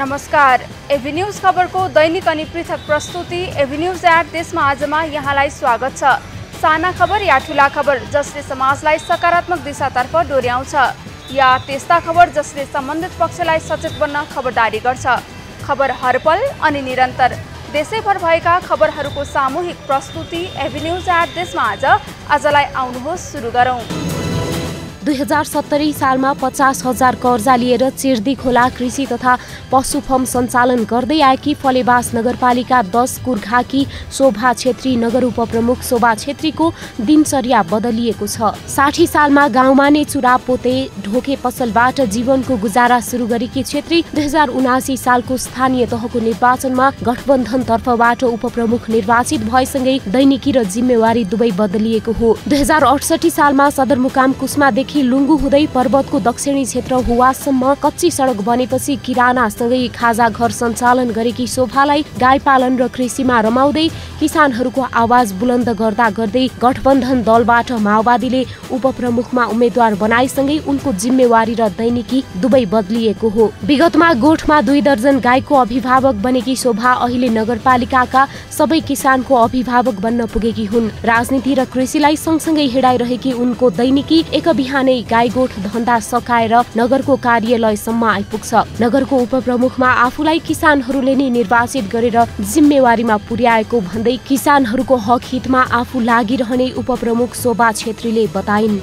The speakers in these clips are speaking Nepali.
नमस्कार। एभी न्यूज खबरको दैनिक अनि पृथक प्रस्तुति एभी न्यूज एट देशमा आजमा यहाँलाई स्वागत छ। साना खबर या ठूला खबर जसले समाजलाई सकारात्मक दिशातर्फ डोर्याउँछ या त्यस्ता खबर जसले सम्बन्धित पक्षलाई सचेत बन्न खबरदारी गर्छ। खबर हरपल अनि निरन्तर देशैभर भएका खबरहरूको सामूहिक प्रस्तुति एभी न्यूज एट देशमा आजलाई आउनुहोस् सुरु गरौं। 2070 सालमा 50,000 कर्जा लिएर चिर्दी खोला कृषि तथा पशु फर्म सञ्चालन गर्दै आएकी फलेवास नगरपालिका 10 कुर्घाकी शोभा छेत्री नगर उपप्रमुख शोभा छेत्रीको दिनचर्या बदलिएको छ। 60 सालमा गाउँमा नै चुरा पोते ढोके पसलबाट जीवनको गुजारा सुरु गरेकी छेत्री 2079 सालको स्थानीय तहको निर्वाचनमा गठबन्धन तर्फबाट उपप्रमुख निर्वाचित भएसँगै दैनिकी र जिम्मेवारी दुवै बदलिएको हो। 2068 सालमा सदरमुकाम कुस्मादेखि लुङ्गु हुँदै पर्वतको दक्षिणी क्षेत्र हुवासम्म कच्ची सडक बनेपछि किरानासँगै खाजा घर सञ्चालन गरेकी शोभालाई गाई पालन र कृषिमा रमाउँदै किसानहरूको आवाज बुलन्द गर्दा गर्दै गठबन्धन दलबाट माओवादीले उपप्रमुखमा उम्मेद्वार बनाएसँगै उनको जिम्मेवारी र दैनिकी दुवै बदलिएको हो। विगतमा गोठमा 2 दर्जन गाईको अभिभावक बनेकी शोभा अहिले नगरपालिकाका सबै किसानको अभिभावक बन्न पुगेकी हुन्। राजनीति र कृषिलाई सँगसँगै हिँडाइरहेकी उनको दैनिकी एक बिहानै गाईगोठ धन्दा सकाएर नगरको कार्यालयसम्म आइपुग्छ। नगरको उपप्रमुखमा आफूलाई किसानहरूले नै निर्वाचित गरेर जिम्मेवारीमा पुर्याएको भन्दै किसानहरूको हक हितमा आफू लागिरहने उपप्रमुख शोभा छेत्रीले बताइन्।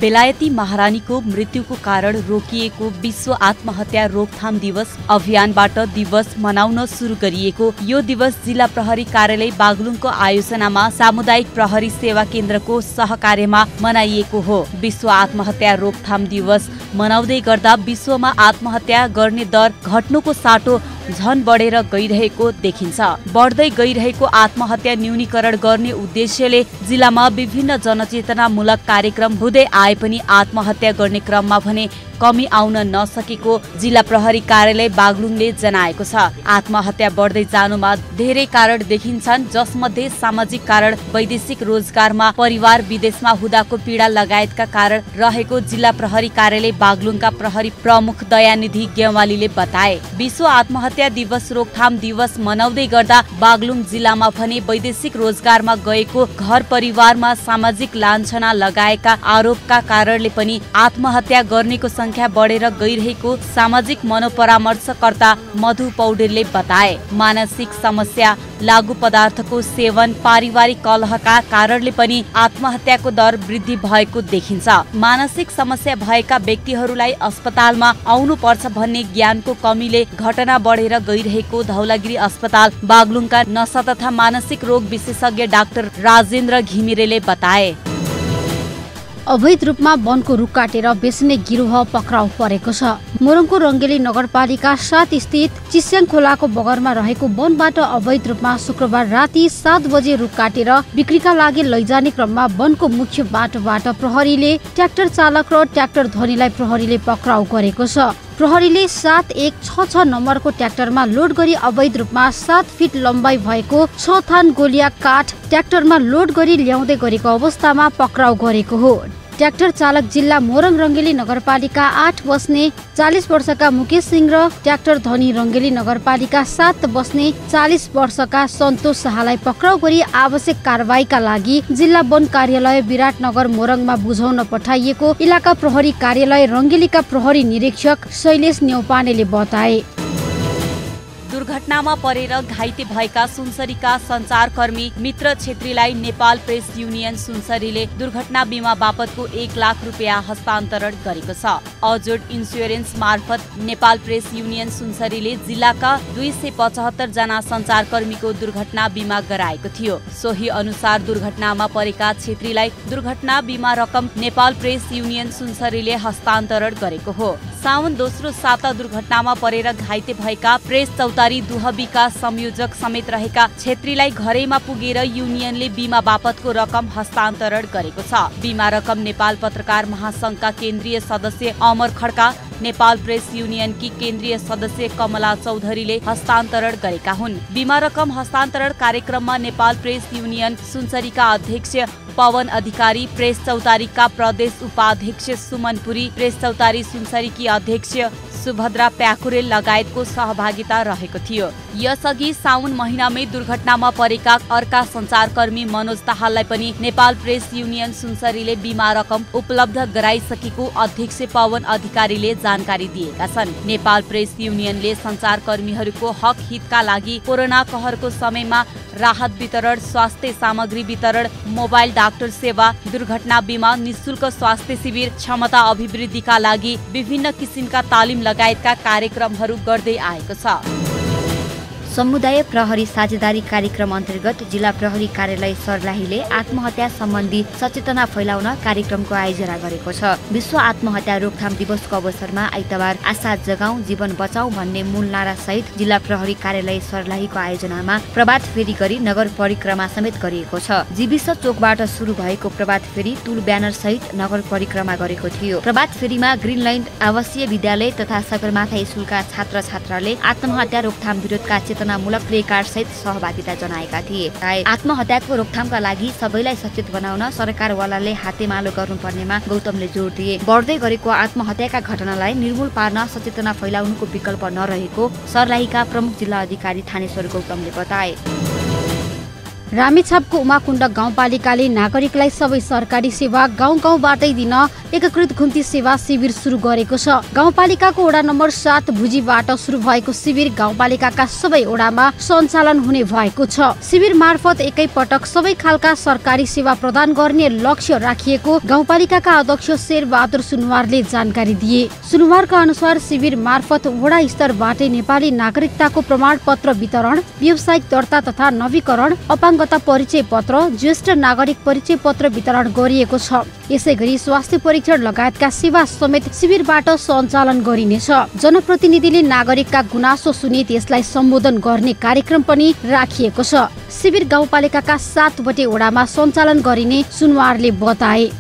बेलायती महारानीको मृत्युको कारण रोकिएको विश्व आत्महत्या रोकथाम दिवस अभियानबाट दिवस मनाउन सुरु गरिएको यो दिवस जिल्ला प्रहरी कार्यालय बागलुङको आयोजनामा सामुदायिक प्रहरी सेवा केन्द्रको सहकार्यमा मनाइएको हो। विश्व आत्महत्या रोकथाम दिवस मनाउँदै गर्दा विश्वमा आत्महत्या गर्ने दर घट्नुको साटो झन बढेर गइरहेको देखिन्छ। बढ्दै गइरहेको आत्महत्या न्यूनीकरण गर्ने उद्देश्यले जिल्लामा विभिन्न जनचेतनामूलक कार्यक्रम हुँदै आए पनि आत्महत्या गर्ने क्रममा भने कमी आउन नसकेको जिल्ला प्रहरी कार्यालय बागलुङले जनाएको छ। आत्महत्या बढ्दै जानुमा धेरै कारण देखिन्छन्, जसमध्ये सामाजिक कारण, वैदेशिक रोजगारमा, परिवार विदेशमा हुँदाको पीडा लगायतका कारण रहेको जिल्ला प्रहरी कार्यालय बागलुङका प्रहरी प्रमुख दयानिधि गेवालीले बताए। विश्व आत्महत्या दिवस रोकथाम दिवस मनाउँदै गर्दा बागलुङ जिल्लामा भने वैदेशिक रोजगारमा गएको घर परिवारमा सामाजिक लाञ्छना लगाएका आरोपका कारणले पनि आत्महत्या गर्नेको संख्या बढेर गइरहेको सामाजिक मनोपरामर्शकर्ता मधु पौडेलले बताए। मानसिक समस्या, लागु पदार्थको सेवन, पारिवारिक कलहका कारणले पनि आत्महत्याको दर वृद्धि भएको देखिन्छ। मानसिक समस्या भएका व्यक्तिहरूलाई अस्पतालमा आउनु पर्छ भन्ने ज्ञानको कमीले घटना बढेर गइरहेको धौलागिरी अस्पताल बागलुङका नशा तथा मानसिक रोग विशेषज्ञ डाक्टर राजेन्द्र घिमिरेले बताए। अवैध रूपमा वनको रुख काटेर बेच्ने गिरोह पक्राउ परेको छ। मोरङको रङ्गेली नगरपालिका 7 स्थित चिस्याङ खोलाको बगरमा रहेको वनबाट अवैध रूपमा शुक्रबार राति 7 बजे रुख काटेर बिक्रीका लागि लैजाने क्रममा वनको मुख्य बाटोबाट प्रहरीले ट्र्याक्टर चालक र ट्र्याक्टर धनीलाई प्रहरीले पक्राउ गरेको छ। प्रहरीले 7166 नम्बरको ट्र्याक्टरमा लोड गरी अवैध रूपमा 7 फिट लम्बाइ भएको 6 थान गोलिया काठ ट्र्याक्टरमा लोड गरी ल्याउँदै गरेको अवस्थामा पक्राउ गरेको हो। ट्र्याक्टर चालक जिल्ला मोरङ रङ्गेली नगरपालिका 8 बस्ने 40 वर्षका मुकेश सिंह र ट्र्याक्टर धनी रङ्गेली नगरपालिका 7 बस्ने 40 वर्षका सन्तोष शाहलाई पक्राउ गरी आवश्यक कारबाहीका लागि जिल्ला वन कार्यालय विराटनगर मोरङमा बुझाउन पठाइएको इलाका प्रहरी कार्यालय रङ्गेलीका प्रहरी निरीक्षक शैलेश न्यौपानेले बताए। दुर्घटनामा परेर घाइते भएका सुनसरीका सञ्चारकर्मी मित्र छेत्रीलाई नेपाल प्रेस युनियन सुनसरीले दुर्घटना बिमा बापतको 1 लाख रुपियाँ हस्तान्तरण गरेको छ। अजोड इन्स्योरेन्स मार्फत नेपाल प्रेस युनियन सुनसरीले जिल्लाका 275 जना सञ्चारकर्मीको दुर्घटना बिमा गराएको थियो। सोही अनुसार दुर्घटनामा परेका छेत्रीलाई दुर्घटना बिमा रकम नेपाल प्रेस युनियन सुनसरीले हस्तान्तरण गरेको हो। साउन दोस्रो साता दुर्घटनामा परेर घाइते भएका प्रेस चौतारी दुहबीका संयोजक समेत रहेका छेत्रीलाई घरैमा पुगेर युनियनले बिमा बापतको रकम हस्तान्तरण गरेको छ। बिमा रकम नेपाल पत्रकार महासंघका केन्द्रीय सदस्य अमर खड्का, नेपाल प्रेस युनियनकी केन्द्रीय सदस्य कमला चौधरीले हस्तान्तरण गरेका हुन्। बिमा रकम हस्तान्तरण कार्यक्रममा नेपाल प्रेस युनियन सुनसरीका अध्यक्ष पवन अधिकारी, प्रेस चौतारीका प्रदेश उपाध्यक्ष सुमन पुरी, प्रेस चौतारी सुनसरीकी अध्यक्ष सुभद्रा प्याकुरेल लगायतको सहभागिता रहेको थियो। यसअघि साउन महिनामै दुर्घटनामा परेका अर्का सञ्चारकर्मी मनोज दाहाललाई पनि नेपाल प्रेस युनियन सुनसरीले बीमा रकम उपलब्ध गराइसकेको अध्यक्ष पवन अधिकारीले जानकारी दिएका छन्। नेपाल प्रेस युनियनले सञ्चारकर्मीहरूको हक हितका लागि कोरोना कहरको समयमा राहत वितरण, स्वास्थ्य सामग्री वितरण, मोबाइल डाक्टर सेवा, दुर्घटना बीमा, निशुल्क स्वास्थ्य शिविर, क्षमता अभिवृद्धिका लागि विभिन्न किसिमका तालिम लगायतका कार्यक्रमहरू गर्दै आएको छ। समुदाय प्रहरी साझेदारी कार्यक्रम अन्तर्गत जिल्ला प्रहरी कार्यालय सर्लाहीले आत्महत्या सम्बन्धी सचेतना फैलाउन कार्यक्रमको आयोजना गरेको छ। विश्व आत्महत्या रोकथाम दिवसको अवसरमा आइतबार आशा जगाऊ जीवन बचाऊ भन्ने मूल नारा सहित जिल्ला प्रहरी कार्यालय सर्लाहीको आयोजनामा प्रभात फेरी गरी नगर परिक्रमा समेत गरिएको छ। जीविस चोकबाट सुरु भएको प्रभात फेरी तुल ब्यानर सहित नगर परिक्रमा गरेको थियो। प्रभात फेरीमा ग्रिनल्यान्ड आवासीय विद्यालय तथा सगरमाथा स्कुलका छात्र छात्राले आत्महत्या रोकथाम विरोधका मूलक प्लेकार्ड सहित सहभागिता जनाएका थिए। आत्महत्याको रोकथामका लागि सबैलाई सचेत बनाउन सरकारवालाले हातेमालो गर्नुपर्नेमा गौतमले जोड दिए। बढ्दै गरेको आत्महत्याका घटनालाई निर्मूल पार्न सचेतना फैलाउनुको विकल्प नरहेको सर्लाहीका प्रमुख जिल्ला अधिकारी थानेश्वर गौतमले बताए। रामेछापको उमाकुण्ड गाउँपालिकाले नागरिकलाई सबै सरकारी सेवा गाउँ गाउँबाटै दिन एकीकृत घुम्ती सेवा शिविर सुरु गरेको छ। गाउँपालिकाको वडा नम्बर 7 भुजीबाट सुरु भएको शिविर गाउँपालिकाका सबै वडामा सञ्चालन हुने भएको छ। शिविर मार्फत एकै पटक सबै खालका सरकारी सेवा प्रदान गर्ने लक्ष्य राखिएको गाउँपालिकाका अध्यक्ष शेरबहादुर सुनुवारले जानकारी दिए। सुनुवारका अनुसार शिविर मार्फत वडा स्तरबाटै नेपाली नागरिकताको प्रमाणपत्र वितरण, व्यावसायिक दर्ता तथा नवीकरण, अपाङ्गता परिचय पत्र, ज्येष्ठ नागरिक परिचय पत्र वितरण गरिएको छ। यसैगरी स्वास्थ्य परीक्षण लगायतका सेवा समेत शिविरबाट सञ्चालन गरिनेछ। जनप्रतिनिधिले नागरिकका गुनासो सुनि त्यसलाई सम्बोधन गर्ने कार्यक्रम पनि राखिएको छ। शिविर गाउँपालिकाका 7 वटै वडामा सञ्चालन गरिने सुनवारले बताए।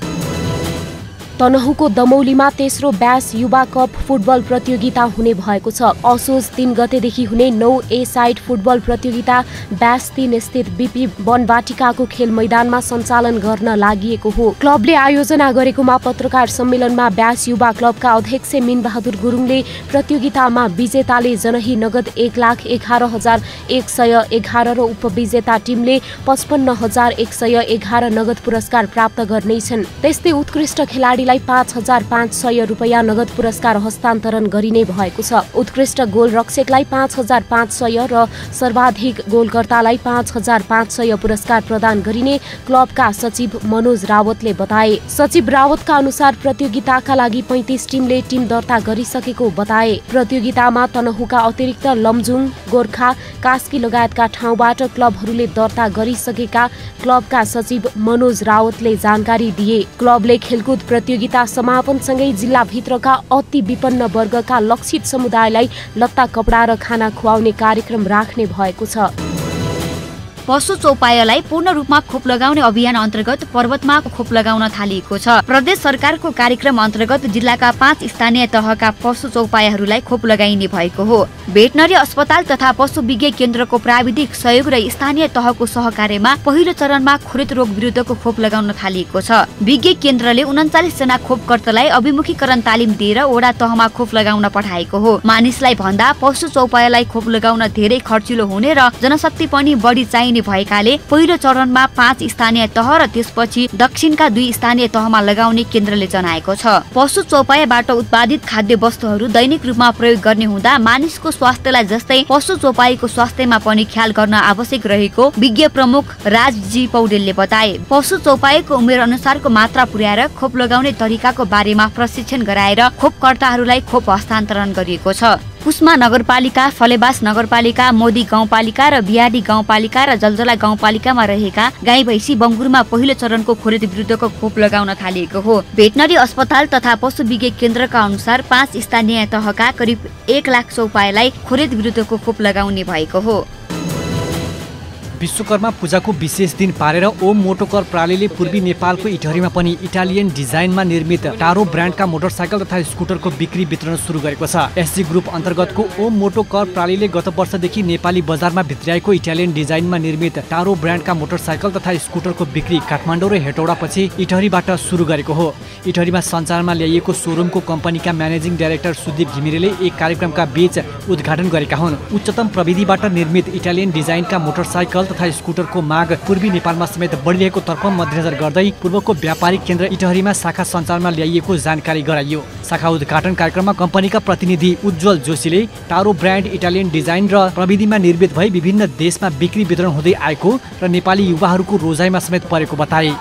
तनहुँको दमौलीमा तेस्रो ब्यास युवा कप फुटबल प्रतियोगिता हुने भएको छ। असोज 3 गतेदेखि हुने 9 ए साइड फुटबल प्रतियोगिता ब्यास 3 स्थित बीपी वनवाटिकाको खेल मैदानमा सञ्चालन गर्न लागि हो। क्लबले आयोजना गरेकोमा पत्रकार सम्मेलनमा ब्यास युवा क्लबका अध्यक्ष मिनबहादुर गुरुङले प्रतियोगितामा विजेताले जनही नगद 1,11,111 र उपविजेता टिमले 55,111 नगद पुरस्कार प्राप्त गर्नेछन्। त्यस्तै उत्कृष्ट खेलाडीलाई 5,500 रुपैयाँ नगद पुरस्कार हस्तान्तरण गरिने भएको छ। उत्कृष्ट गोल रक्षकलाई 5,500 र सर्वाधिक गोलकर्तालाई 5,500 पुरस्कार प्रदान गरिने क्लबका सचिव मनोज रावतले बताए। सचिव रावतका अनुसार प्रतियोगिताका लागि 35 टिमले टिम दर्ता गरिसकेको बताए। प्रतियोगितामा तनहुँका अतिरिक्त लमजुङ, गोर्खा, कास्की लगायतका ठाउँबाट क्लबहरूले दर्ता गरिसकेका क्लबका सचिव मनोज रावतले जानकारी दिए। क्लबले खेलकुद प्रतियोगिता समापनसँगै जिल्लाभित्रका अति विपन्न वर्गका लक्षित समुदायलाई लत्ता कपडा र खाना खुवाउने कार्यक्रम राख्ने भएको छ। पशु चौपायालाई पूर्ण रूपमा खोप लगाउने अभियान अन्तर्गत पर्वतमा खोप लगाउन थालिएको छ। प्रदेश सरकारको कार्यक्रम अन्तर्गत जिल्लाका 5 स्थानीय तहका पशु चौपायाहरूलाई खोप लगाइने भएको हो। भेटनरी अस्पताल तथा पशु विज्ञ केन्द्रको प्राविधिक सहयोग र स्थानीय तहको सहकार्यमा पहिलो चरणमा खुरेत रोग विरुद्धको खोप लगाउन थालिएको छ। विज्ञ केन्द्रले 39 जना खोपकर्तालाई अभिमुखीकरण तालिम दिएर वडा तहमा खोप लगाउन पठाएको हो। मानिसलाई भन्दा पशु चौपायालाई खोप लगाउन धेरै खर्चिलो हुने र जनशक्ति पनि बढी चाहिने भएकाले पहिलो चरणमा 5 स्थानीय तह र त्यसपछि दक्षिणका 2 स्थानीय तहमा लगाउने केन्द्रले जनाएको छ। पशु चौपायाबाट उत्पादित खाद्य वस्तुहरू दैनिक रूपमा प्रयोग गर्ने हुँदा मानिसको स्वास्थ्यलाई जस्तै पशु चौपायाको स्वास्थ्यमा पनि ख्याल गर्न आवश्यक रहेको विज्ञ प्रमुख राजजी पौडेलले बताए। पशु चौपायाको उमेर अनुसारको मात्रा पुर्याएर खोप लगाउने तरिकाको बारेमा प्रशिक्षण गराएर खोपकर्ताहरूलाई खोप हस्तान्तरण गरिएको छ। कुस्मा नगरपालिका, फलेबास नगरपालिका, मोदी गाउँपालिका र बिहाडी गाउँपालिका र जलजला गाउँपालिकामा रहेका गाई भैँसी बङ्गुरमा पहिलो चरणको खोरेत विरुद्धको खोप लगाउन थालिएको हो। भेटनरी अस्पताल तथा पशु विज्ञ केन्द्रका अनुसार 5 स्थानीय तहका करिब 1 लाख चौपायालाई खोरेत विरुद्धको खोप लगाउने भएको हो। विश्वकर्मा पूजाको विशेष दिन पारेर ओम मोटोकर प्रणालीले पूर्वी नेपालको इटहरीमा पनि इटालियन डिजाइनमा निर्मित टारो ब्रान्डका मोटरसाइकल तथा स्कुटरको बिक्री वितरण सुरु गरेको छ। एसजी ग्रुप अन्तर्गतको ओम मोटोकर प्रणालीले गत वर्षदेखि नेपाली बजारमा भित्र्याएको इटालियन डिजाइनमा निर्मित टारो ब्रान्डका मोटरसाइकल तथा स्कुटरको बिक्री काठमाडौँ र हेटौडापछि इटहरीबाट सुरु गरेको हो। इटहरीमा सञ्चालनमा ल्याइएको सोरुमको कम्पनीका म्यानेजिङ डाइरेक्टर सुदीप घिमिरेले एक कार्यक्रमका बीच उद्घाटन गरेका हुन्। उच्चतम प्रविधिबाट निर्मित इटालियन डिजाइनका मोटरसाइकल तथा स्कुटरको माग पूर्वी नेपालमा समेत बढिरहेको तर्फ मध्यनजर गर्दै पूर्वको व्यापारिक केन्द्र इटहरीमा शाखा सञ्चालनमा ल्याइएको जानकारी गराइयो। शाखा उद्घाटन कार्यक्रममा कम्पनीका प्रतिनिधि उज्जवल जोशीले टारो ब्रान्ड इटालियन डिजाइन र प्रविधिमा निर्मित भई विभिन्न देशमा बिक्री वितरण हुँदै आएको र नेपाली युवाहरूको रोजाइमा समेत परेको बताए।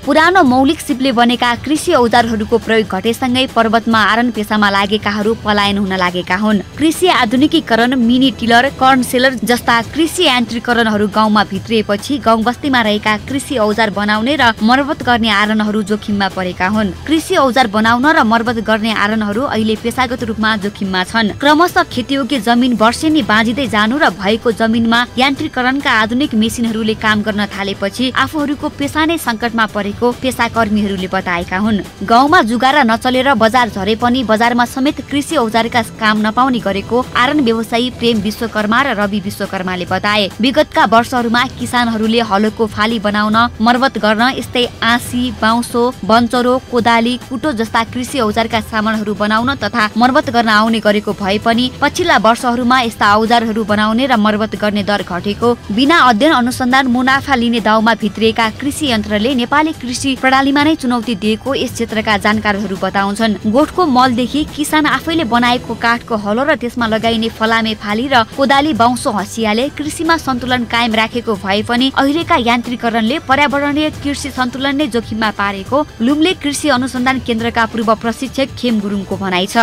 पुरानो मौलिक सिपले बनेका कृषि औजारहरूको प्रयोग घटेसँगै पर्वतमा आरन पेसामा लागेकाहरू पलायन हुन लागेका हुन्। कृषि आधुनिकीकरण, मिनी टिलर, कर्न सेलर जस्ता कृषि यान्त्रिकरणहरू गाउँमा भित्रिएपछि गाउँ बस्तीमा रहेका कृषि औजार बनाउने र मर्मत गर्ने आरनहरू जोखिममा परेका हुन्। कृषि औजार बनाउन र मर्मत गर्ने आरनहरू अहिले पेसागत रूपमा जोखिममा छन्। क्रमशः खेतीयोग्य जमिन वर्षेनी बाँझिँदै जानु र भएको जमिनमा यान्त्रिकरणका आधुनिक मेसिनहरूले काम गर्न थालेपछि आफूहरूको पेसा नै सङ्कटमा परे पेसाकर्मीहरूले बताएका हुन्। गाउँमा जुगारा नचलेर बजार झरे पनि बजारमा समेत कृषि औजारका काम नपाउने गरेको आरन व्यवसायी प्रेम विश्वकर्मा र रवि विश्वकर्माले बताए। विगतका वर्षहरूमा किसानहरूले हलोको फाली बनाउन, मर्मत गर्न, यस्तै आँसी, बाउँसो, बन्चरो, कोदाली, कुटो जस्ता कृषि औजारका सामानहरू बनाउन तथा मर्मत गर्न आउने गरेको भए पनि पछिल्ला वर्षहरूमा यस्ता औजारहरू बनाउने र मर्मत गर्ने दर घटेको, बिना अध्ययन अनुसन्धान मुनाफा लिने दाउमा भित्रिएका कृषि यन्त्रले नेपाली कृषि प्रणालीमा नै चुनौती दिएको यस क्षेत्रका जानकारहरू बताउँछन्। गोठको मलदेखि किसान आफैले बनाएको काठको हलो र त्यसमा लगाइने फलामे फाली र कोदाली, बाउँसो, हँसियाले कृषिमा सन्तुलन कायम राखेको भए पनि अहिलेका यान्त्रिकरणले पर्यावरणीय कृषि सन्तुलन नै जोखिममा पारेको लुम्ले कृषि अनुसन्धान केन्द्रका पूर्व प्रशिक्षक खेम गुरुङको भनाइ छ।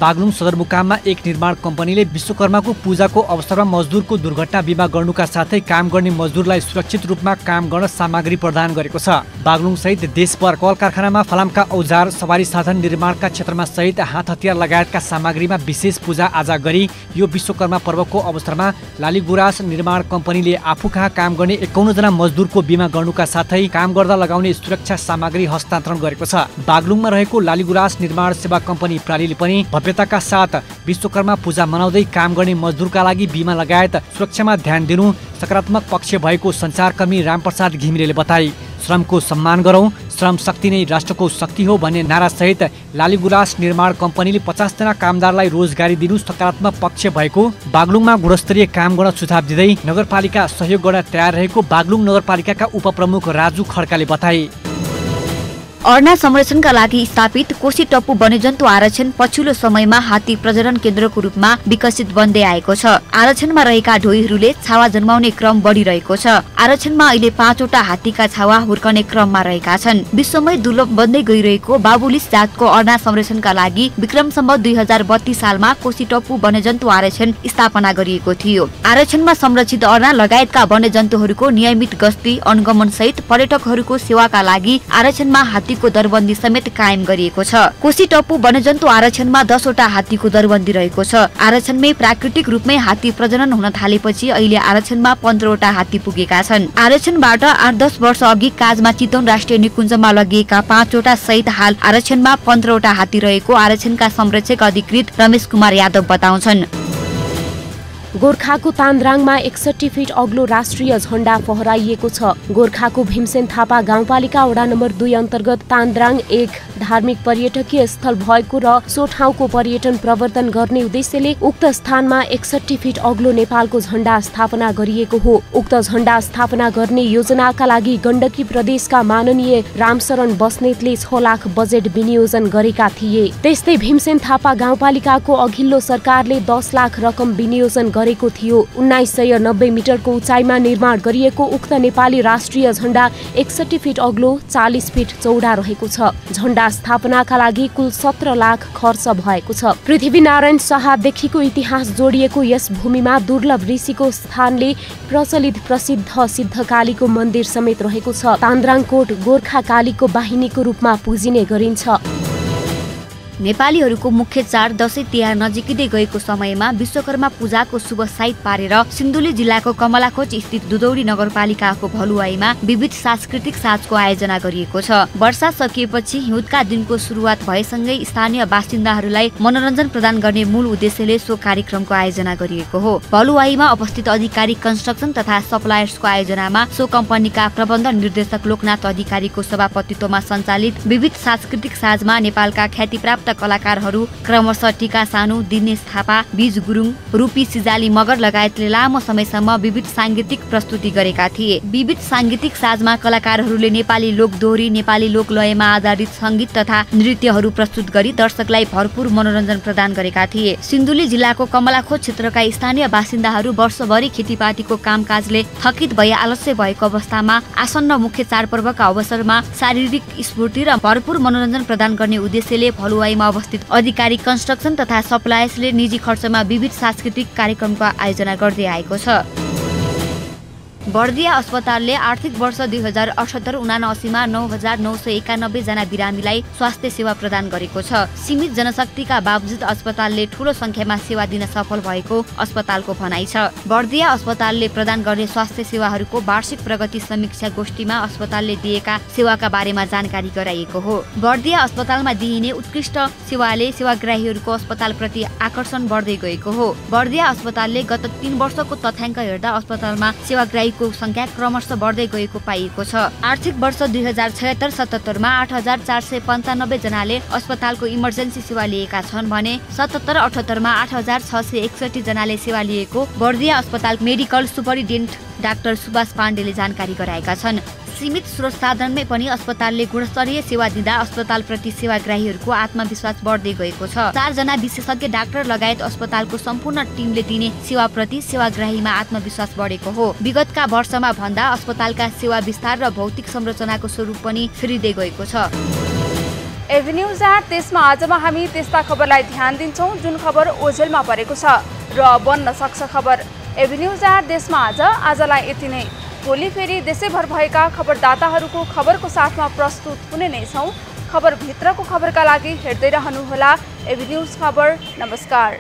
बागलुङ सदरमुकाममा एक निर्माण कम्पनीले विश्वकर्माको पूजाको अवसरमा मजदुरको दुर्घटना बिमा गर्नुका साथै काम गर्ने मजदुरलाई सुरक्षित रूपमा काम गर्न सामग्री प्रदान गरेको छ। बागलुङ सहित देशभर कल कारखानामा फलामका औजार, सवारी साधन निर्माणका क्षेत्रमा सहित हात हतियार लगायतका सामग्रीमा विशेष पूजा आजा गरी यो विश्वकर्मा पर्वको अवसरमा लालीगुराँस निर्माण कम्पनीले आफू कहाँ काम गर्ने 51 जना मजदुरको बिमा गर्नुका साथै काम गर्दा लगाउने सुरक्षा सामग्री हस्तान्तरण गरेको छ। बागलुङमा रहेको लालीगुराँस निर्माण सेवा कम्पनी प्रणालीले पनि भव्यताका साथ विश्वकर्मा पूजा मनाउँदै काम गर्ने मजदुरका लागि बिमा लगायत सुरक्षामा ध्यान दिनु सकारात्मक पक्ष भएको सञ्चारकर्मी रामप्रसाद घिमिरेले बताए। श्रमको सम्मान गरौँ, श्रम शक्ति नै राष्ट्रको शक्ति हो भन्ने नारासहित लालीगुराँस निर्माण कम्पनीले 50 जना कामदारलाई रोजगारी दिनु सकारात्मक पक्ष भएको बागलुङमा गुणस्तरीय काम गर्न सुझाव दिँदै नगरपालिका सहयोग गर्न तयार रहेको बागलुङ नगरपालिकाका उपप्रमुख राजु खड्काले बताए। अर्ना संरक्षणका लागि स्थापित कोशी टप्पु वन्यजन्तु आरक्षण पछिल्लो समयमा हात्ती प्रजनन केन्द्रको रूपमा विकसित बन्दै आएको छ। आरक्षणमा रहेका ढोइहरूले छावा जन्माउने क्रम बढिरहेको छ। आरक्षणमा अहिले 5 वटा हात्तीका छावा हुर्कने क्रममा रहेका छन्। विश्वमै दुर्लभ बन्दै गइरहेको बाबुलिस जातको अर्ना संरक्षणका लागि विक्रम सम्वत 2032 सालमा कोशी टप्पु वन्यजन्तु आरक्षण स्थापना गरिएको थियो। आरक्षणमा संरक्षित अर्ना लगायतका वन्यजन्तुहरूको नियमित गस्ती, अनुगमन सहित पर्यटकहरूको सेवाका लागि आरक्षणमा हात्तीको दरबन्दी समेत कायम गरिएको छ। कोशी टप्पु वन्यजन्तु आरक्षणमा 10 वटा हात्तीको दरबन्दी रहेको छ। आरक्षणमै प्राकृतिक रूपमै हात्ती प्रजनन हुन थालेपछि अहिले आरक्षणमा 15 वटा हात्ती पुगेका छन्। आरक्षणबाट 8-10 वर्ष अघि काजमा चितवन राष्ट्रिय निकुञ्जमा लगिएका 5 वटा सहित हाल आरक्षणमा 15 वटा हात्ती रहेको आरक्षणका संरक्षक अधिकृत रमेश कुमार यादव बताउँछन्। गोर्खाको तान्द्राङमा 61 फिट अग्लो राष्ट्रिय झण्डा फहराइएको छ। गोर्खाको भीमसेन थापा गाउँपालिका वडा नम्बर 2 अन्तर्गत तान्द्राङ एक धार्मिक पर्यटकीय स्थल भएको र सो ठाउँको पर्यटन प्रवर्धन गर्ने उद्देश्यले उक्त स्थानमा 61 फिट अग्लो नेपालको झण्डा स्थापना गरिएको हो। उक्त झण्डा स्थापना गर्ने योजनाका लागि गण्डकी प्रदेशका माननीय रामशरण बस्नेतले 6 लाख बजेट विनियोजन गरेका थिए। त्यस्तै भीमसेन थापा गाउँपालिकाको अघिल्लो सरकारले 10 लाख रकम विनियोजन गरेको थियो। 1990 मिटरको उचाइमा निर्माण गरिएको उक्त नेपाली राष्ट्रिय झण्डा 61 फिट अग्लो 40 फिट चौडा रहेको छ। झण्डा स्थापनाका लागि कुल 17 लाख खर्च भएको छ। पृथ्वीनारायण शाहदेखिको इतिहास जोडिएको यस भूमिमा दुर्लभ ऋषिको स्थानले प्रचलित प्रसिद्ध सिद्धकालीको मन्दिर समेत रहेको छ। तान्द्राङकोट गोर्खा कालीको वाहिनीको रूपमा पुजिने गरिन्छ। नेपालीहरूको मुख्य चाड दशैं तिहार नजिकिँदै गएको समयमा विश्वकर्मा पूजाको शुभ साइत पारेर सिन्धुली जिल्लाको कमलाखोच स्थित दुधौरी नगरपालिकाको भलुवाईमा विविध सांस्कृतिक साँझको आयोजना गरिएको छ। वर्षा सकिएपछि हिउँदका दिनको सुरुवात भएसँगै स्थानीय बासिन्दाहरूलाई मनोरञ्जन प्रदान गर्ने मूल उद्देश्यले सो कार्यक्रमको आयोजना गरिएको हो। भलुवाईमा अवस्थित अधिकारी कन्स्ट्रक्सन तथा सप्लायर्सको आयोजनामा सो कम्पनीका प्रबन्ध निर्देशक लोकनाथ अधिकारीको सभापतित्वमा सञ्चालित विविध सांस्कृतिक साँझमा नेपालका ख्यातिप्राप्त कलाकारहरू क्रमशः टीका सानु, दिनेश थापा, बीज गुरुङ, रूपी सिजाली मगर लगायतले लामो समयसम्म विविध सांगीतिक प्रस्तुति गरेका थिए। विविध सांगीतिक साँझमा कलाकारहरूले नेपाली लोक दोहोरी, नेपाली लोक लयमा आधारित संगीत तथा नृत्यहरू प्रस्तुत गरी दर्शकलाई भरपूर मनोरञ्जन प्रदान गरेका थिए। सिन्धुली जिल्लाको कमलाखोच क्षेत्रका स्थानीय बासिन्दाहरू वर्षभरि खेतीपातीको कामकाजले थकित भई आलस्य भएको अवस्थामा आसन्न मुख्य चाडपर्वका अवसरमा शारीरिक स्फूर्ति र भरपूर मनोरञ्जन प्रदान गर्ने उद्देश्यले भलुवाईमा अवस्थित अधिकारी कन्स्ट्रक्सन तथा सप्लायर्सले निजी खर्चमा विविध सांस्कृतिक कार्यक्रमको आयोजना गर्दै आएको छ। बर्दिया अस्पतालले आर्थिक वर्ष 2078-79 मा 9,991 जना बिरामीलाई स्वास्थ्य सेवा प्रदान गरेको छ। सीमित जनशक्तिका बावजुद अस्पतालले ठूलो संख्यामा सेवा दिन सफल भएको अस्पतालको भनाइ छ। बर्दिया अस्पतालले प्रदान गर्ने स्वास्थ्य सेवाहरूको वार्षिक प्रगति समीक्षा गोष्ठीमा अस्पतालले दिएका सेवाका बारेमा जानकारी गराइएको हो। बर्दिया अस्पतालमा दिइने उत्कृष्ट सेवाले सेवाग्राहीहरूको अस्पतालप्रति आकर्षण बढ्दै गएको हो। बर्दिया अस्पतालले गत 3 वर्षको तथ्याङ्क हेर्दा अस्पतालमा सेवाग्राही को संख्या क्रमशः बढ्दै गएको पाइएको छ। आर्थिक वर्ष 2076-77 मा 8,495 जनाले अस्पतालको इमर्जेन्सी सेवा लिएका छन् भने 77-78 मा 8,661 जनाले सेवा लिएको बर्दिया अस्पताल मेडिकल सुपरिन्टेन्डेन्ट डाक्टर सुभाष पाण्डेले जानकारी गराएका छन्। सीमित स्रोत साधनमै पनि अस्पतालले गुणस्तरीय सेवा दिँदा अस्पतालप्रति सेवाग्राहीहरूको आत्मविश्वास बढ्दै गएको छ। 4 जना विशेषज्ञ डाक्टर लगायत अस्पतालको सम्पूर्ण टिमले दिने सेवाप्रति सेवाग्राहीमा आत्मविश्वास बढेको हो। विगतका वर्षमा भन्दा अस्पतालका सेवा विस्तार र भौतिक संरचनाको स्वरूप पनि फेरिँदै गएको छ। एभिन्यूज 8 देशमा आजमा हामी त्यस्ता खबरलाई ध्यान दिन्छौं जुन खबर ओझेलमा परेको छ र बन्न सक्छ खबर। एभिन्यूज 8 देशमा आजलाई यति नै। भोलि फेरि देशैभर भएका खबरदाताहरूको खबरको साथमा प्रस्तुत हुने नै छौं। खबर भित्रको खबरका लागि हेर्दै रहनुहोला एभिन्यूज खबर। नमस्कार।